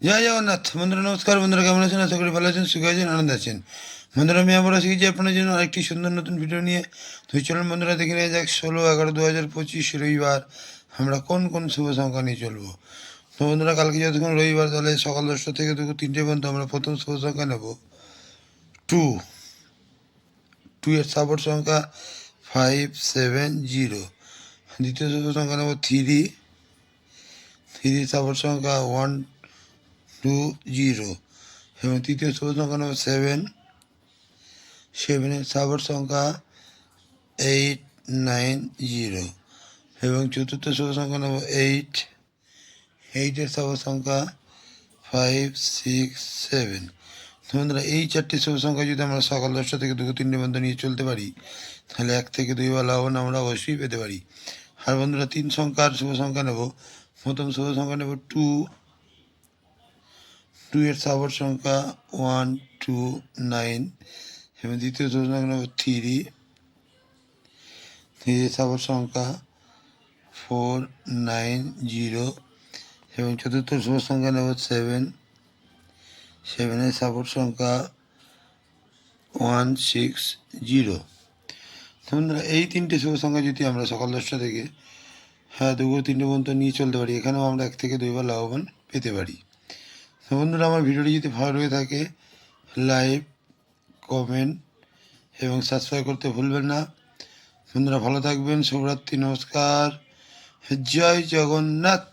জয় জগন্নাথ। বন্ধুরা নমস্কার। বন্ধুরা কেমন আছেন? আশা করি ভালো আছেন, সুখে আছেন, আনন্দ আছেন। বন্ধুরা আমি আবার শিখেছি আপনার জন্য আরেকটি সুন্দর নতুন ভিডিও নিয়ে। তো চলুন বন্ধুরা দেখে নেওয়া যাক 16/11/2025 রবিবার আমরা কোন কোন শুভ সংখ্যা নিয়ে চলবো। তো বন্ধুরা কালকে যতক্ষণ রবিবার, তাহলে সকাল 10টা থেকে দুপুর 3টে পর্যন্ত আমরা প্রথম শুভ সংখ্যা নেব 2। 2 এর সাপোর্ট সংখ্যা 570। দ্বিতীয় শুভ সংখ্যা নেব 3। 3 সাপোর্ট সংখ্যা 120 এবং তৃতীয় শুভ সংখ্যা নেব 7। 7 সাপোর্ট সংখ্যা 890 এবং চতুর্থ শুভ সংখ্যা নেব 8। 8 সাপোর্ট সংখ্যা 567। বন্ধুরা এই চারটি শুভ সংখ্যা যদি আমরা সকাল 10টা থেকে দুপুর 3টে পর্যন্ত নিয়ে চলতে পারি, তাহলে 1 থেকে 2 বার লাভবান আমরা অবশ্যই পেতে পারি। আর বন্ধুরা 3 সংখ্যার শুভ সংখ্যা নেব। প্রথম শুভ সংখ্যা নেব 2। 2 এর সাপোর্ট সংখ্যা 129 এবং দ্বিতীয় শুভ সংখ্যা নেব 3। 3 এর সাপোর্ট সংখ্যা 490 এবং চতুর্থ শুভ সংখ্যা নেব 7। 7 এর সাপোর্ট সংখ্যা 160। বন্ধুরা এই 3টে শুভ সংখ্যা যদি আমরা সকাল 10টা থেকে দুপুর 3টে পর্যন্ত নিয়ে চলতে পারি, এখানেও আমরা 1 থেকে 2 বার লাভবান পেতে পারি। তো বন্ধুরা আমার ভিডিওটি যদি ভালো হয়ে থাকে, লাইক, কমেন্ট এবং সাবস্ক্রাইব করতে ভুলবেন না। বন্ধুরা ভালো থাকবেন। শুভরাত্রি, নমস্কার, জয় জগন্নাথ।